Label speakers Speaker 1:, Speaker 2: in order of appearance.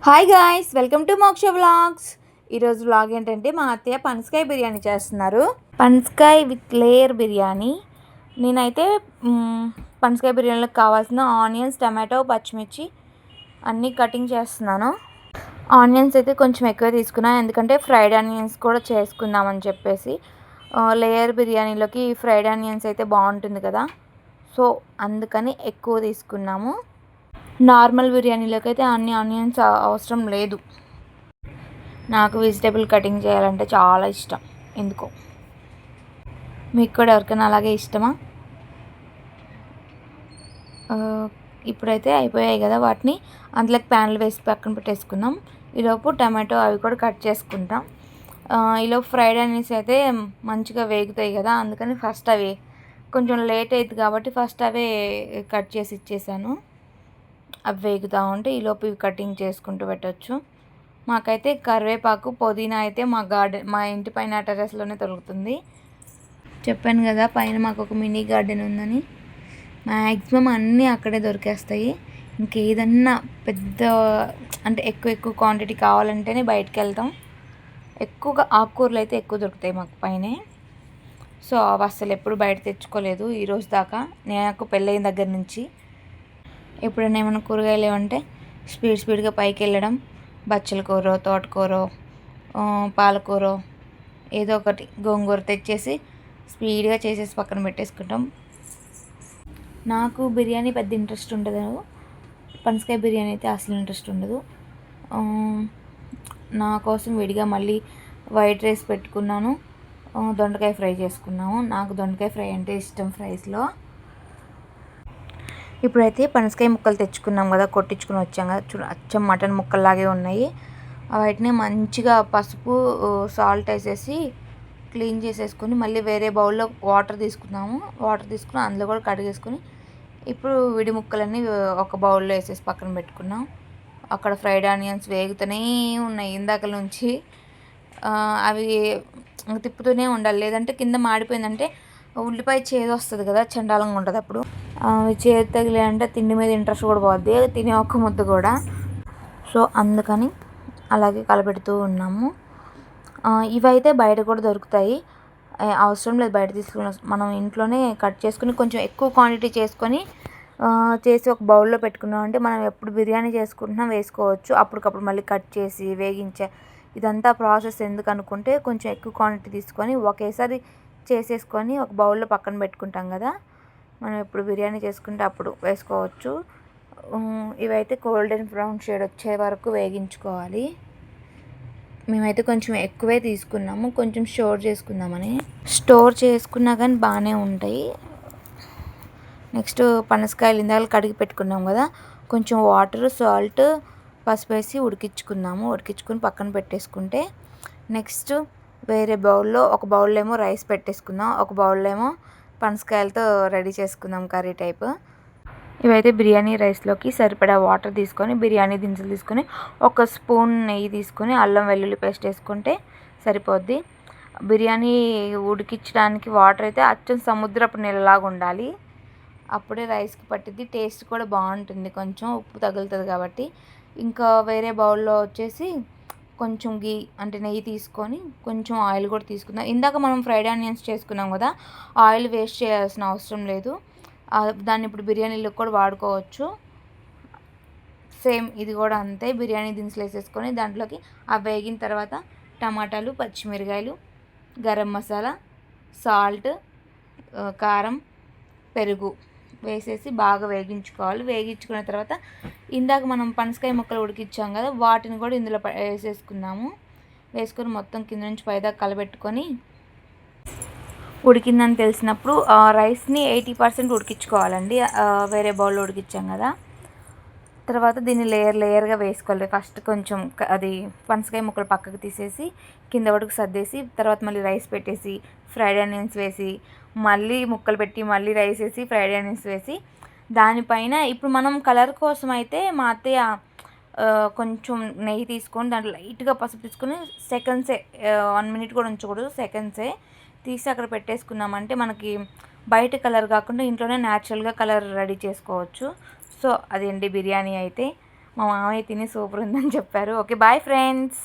Speaker 1: Hi guys, welcome to మోక్ష vlogs. ఈరోజు vlog ఏంటంటే మా అత్తయ్య పనసకాయ బిర్యానీ చేస్తున్నారు. పనసకాయ విత్ లేయర్ బిర్యానీ. నేనైతే పనసకాయ బిర్యానీలకు కావాల్సిన ఆనియన్స్, టమాటో, పచ్చిమిర్చి అన్నీ కటింగ్ చేస్తున్నాను. ఆనియన్స్ అయితే కొంచెం ఎక్కువ తీసుకున్నాను, ఎందుకంటే ఫ్రైడ్ ఆనియన్స్ కూడా చేసుకుందామని చెప్పేసి. లేయర్ బిర్యానీలోకి ఫ్రైడ్ ఆనియన్స్ అయితే బాగుంటుంది కదా, సో అందుకని ఎక్కువ తీసుకున్నాము. నార్మల్ బిర్యానీలోకి అయితే అన్ని ఆనియన్స్ అవసరం లేదు. నాకు వెజిటేబుల్ కటింగ్ చేయాలంటే చాలా ఇష్టం ఎందుకో. మీకు కూడా ఎవరికైనా అలాగే ఇష్టమా? ఇప్పుడైతే అయిపోయాయి కదా, వాటిని అందులోకి ప్యాన్లు వేసి పక్కన పెట్టేసుకుందాం. ఈలోపు టమాటో అవి కూడా కట్ చేసుకుంటాం. ఈలోపు ఫ్రైడ్ ఆనియన్స్ అయితే మంచిగా వేగుతాయి కదా, అందుకని ఫస్ట్ అవి కొంచెం లేట్ అవుతుంది కాబట్టి ఫస్ట్ అవే కట్ చేసి ఇచ్చేసాను. అవి వేగుతూ ఉంటే ఈలోపు ఇవి కటింగ్ చేసుకుంటూ పెట్టవచ్చు. మాకైతే కరివేపాకు, పుదీనా అయితే మా ఇంటి పైన టెర్రస్లోనే దొరుకుతుంది. చెప్పాను కదా పైన మాకు ఒక మినీ గార్డెన్ ఉందని. మ్యాక్సిమం అన్నీ అక్కడే దొరికేస్తాయి. ఇంకేదన్నా పెద్ద అంటే ఎక్కువ క్వాంటిటీ కావాలంటేనే బయటికి వెళ్తాం. ఎక్కువగా ఆకుకూరలు అయితే ఎక్కువ దొరుకుతాయి మాకు పైనే. సో అవి అసలు ఎప్పుడు బయట తెచ్చుకోలేదు ఈరోజు దాకా, నాకు పెళ్ళైన దగ్గర నుంచి. ఎప్పుడైనా ఏమైనా కూరగాయలు ఏమంటే స్పీడ్గా పైకి వెళ్ళడం, బచ్చల కూర, తోటకూర, పాలకూర, ఏదో ఒకటి గోంగూర తెచ్చేసి స్పీడ్గా చేసేసి పక్కన పెట్టేసుకుంటాం. నాకు బిర్యానీ పెద్ద ఇంట్రెస్ట్ ఉండదు. పనసకాయ బిర్యానీ అయితే అసలు ఇంట్రెస్ట్ ఉండదు. నా కోసం విడిగా మళ్ళీ వైట్ రైస్ పెట్టుకున్నాను, దొండకాయ ఫ్రై చేసుకున్నాము. నాకు దొండకాయ ఫ్రై అంటే ఇష్టం ఫ్రైస్లో. ఇప్పుడైతే పనసకాయ ముక్కలు తెచ్చుకున్నాం కదా, కొట్టించుకుని వచ్చాం కదా, అచ్చం మటన్ ముక్కల్లాగే ఉన్నాయి. వాటిని మంచిగా పసుపు, సాల్ట్ వేసేసి క్లీన్ చేసేసుకొని మళ్ళీ వేరే బౌల్లో వాటర్ తీసుకున్నాము. వాటర్ తీసుకుని అందులో కూడా కడిగేసుకొని ఇప్పుడు విడి ముక్కలన్నీ ఒక బౌల్లో వేసేసి పక్కన పెట్టుకున్నాం. అక్కడ ఫ్రైడ్ ఆనియన్స్ వేగుతూనే ఉన్నాయి ఇందాక నుంచి. అవి తిప్పుతూనే ఉండాలి, లేదంటే కింద మాడిపోయిందంటే ఉల్లిపాయ చేదు వస్తుంది కదా, చండాలంగా ఉంటుంది. అప్పుడు చేదు తగిలేదంటే తిండి మీద ఇంట్రెస్ట్ కూడా పోద్ది, తినే ఒక్క ముద్ద కూడా. సో అందుకని అలాగే కలపెడుతూ ఉన్నాము. ఇవైతే బయట కూడా దొరుకుతాయి, అవసరం లేదు బయట తీసుకుని. మనం ఇంట్లోనే కట్ చేసుకుని కొంచెం ఎక్కువ క్వాంటిటీ చేసుకొని చేసి ఒక బౌల్లో పెట్టుకున్నాం అంటే మనం ఎప్పుడు బిర్యానీ చేసుకుంటున్నా వేసుకోవచ్చు. అప్పటికప్పుడు మళ్ళీ కట్ చేసి వేగించే ఇదంతా ప్రాసెస్ ఎందుకు అనుకుంటే కొంచెం ఎక్కువ క్వాంటిటీ తీసుకొని ఒకేసారి చేసేసుకొని ఒక బౌల్లో పక్కన పెట్టుకుంటాం కదా, మనం ఎప్పుడు బిర్యానీ చేసుకుంటే అప్పుడు వేసుకోవచ్చు. ఇవైతే గోల్డెన్ బ్రౌన్ షేడ్ వచ్చే వరకు వేగించుకోవాలి. మేమైతే కొంచెం ఎక్కువే తీసుకున్నాము, కొంచెం స్టోర్ చేసుకున్నా కానీ బాగానే ఉంటాయి. నెక్స్ట్ పనసకాయలు ఇందాక కడిగి పెట్టుకున్నాం కదా, కొంచెం వాటర్, సాల్ట్, పసుపు వేసి ఉడికించుకుని పక్కన పెట్టేసుకుంటే నెక్స్ట్ వేరే బౌల్లో, ఒక బౌల్లో ఏమో రైస్ పెట్టేసుకుందాం, ఒక బౌల్లో ఏమో పనసకాయలతో రెడీ చేసుకుందాం కర్రీ టైప్. ఇవైతే బిర్యానీ రైస్లోకి సరిపడా వాటర్ తీసుకొని, బిర్యానీ దినుసులు తీసుకొని, ఒక స్పూన్ నెయ్యి తీసుకొని అల్లం వెల్లుల్లి పేస్ట్ వేసుకుంటే సరిపోద్ది. బిర్యానీ ఉడికించడానికి వాటర్ అయితే అచ్చం సముద్రపు నీళ్ళలాగా ఉండాలి, అప్పుడే రైస్కి పట్టిద్ది. టేస్ట్ కూడా బాగుంటుంది, కొంచెం ఉప్పు తగులుతుంది కాబట్టి. ఇంకా వేరే బౌల్లో వచ్చేసి కొంచెం గీ అంటే నెయ్యి తీసుకొని కొంచెం ఆయిల్ కూడా తీసుకుందాం. ఇందాక మనం ఫ్రైడ్ ఆనియన్స్ చేసుకున్నాం కదా, ఆయిల్ వేస్ట్ చేయాల్సిన అవసరం లేదు, దాన్ని ఇప్పుడు బిర్యానీలో కూడా వాడుకోవచ్చు. సేమ్ ఇది కూడా అంతే. బిర్యానీ దినుసులు వేసేసుకొని దాంట్లోకి అవి వేగిన తర్వాత టమాటాలు, పచ్చిమిరకాయలు, గరం మసాలా, సాల్ట్, కారం, పెరుగు వేసేసి బాగా వేగించుకోవాలి. వేగించుకున్న తర్వాత ఇందాక మనం పనసకాయ ముక్కలు ఉడికించాం కదా, వాటిని కూడా ఇందులో వేసేసుకుందాము. వేసుకొని మొత్తం కింద నుంచి పైదాకా కలబెట్టుకొని ఉడికిందని తెలిసినప్పుడు రైస్ని 80% ఉడికించుకోవాలండి. వేరే బౌల్లో ఉడికించాం కదా, తర్వాత దీన్ని లేయర్గా వేసుకోవాలి. ఫస్ట్ కొంచెం అది పనసకాయ ముక్కలు పక్కకు తీసేసి కింద వరకు సర్దేసి తర్వాత మళ్ళీ రైస్ పెట్టేసి ఫ్రైడ్ ఆనియన్స్ వేసి మళ్ళీ ముక్కలు పెట్టి మళ్ళీ రైస్ వేసి ఫ్రైడ్ ఆనియన్స్ వేసి దానిపైన ఇప్పుడు మనం కలర్ కోసం అయితే మా అత్తయ్య కొంచెం నెయ్యి తీసుకొని దాంట్లో లైట్గా పసుపు తీసుకొని సెకండ్సే, 1 minute కూడా ఉంచకూడదు, సెకండ్సే తీసి అక్కడ పెట్టేసుకున్నామంటే మనకి బయట కలర్ కాకుండా ఇంట్లోనే న్యాచురల్గా కలర్ రెడీ చేసుకోవచ్చు. సో అదేంటి బిర్యానీ అయితే మా మామయ్య తిని సూపర్ ఉందని చెప్పారు. Okay bye friends.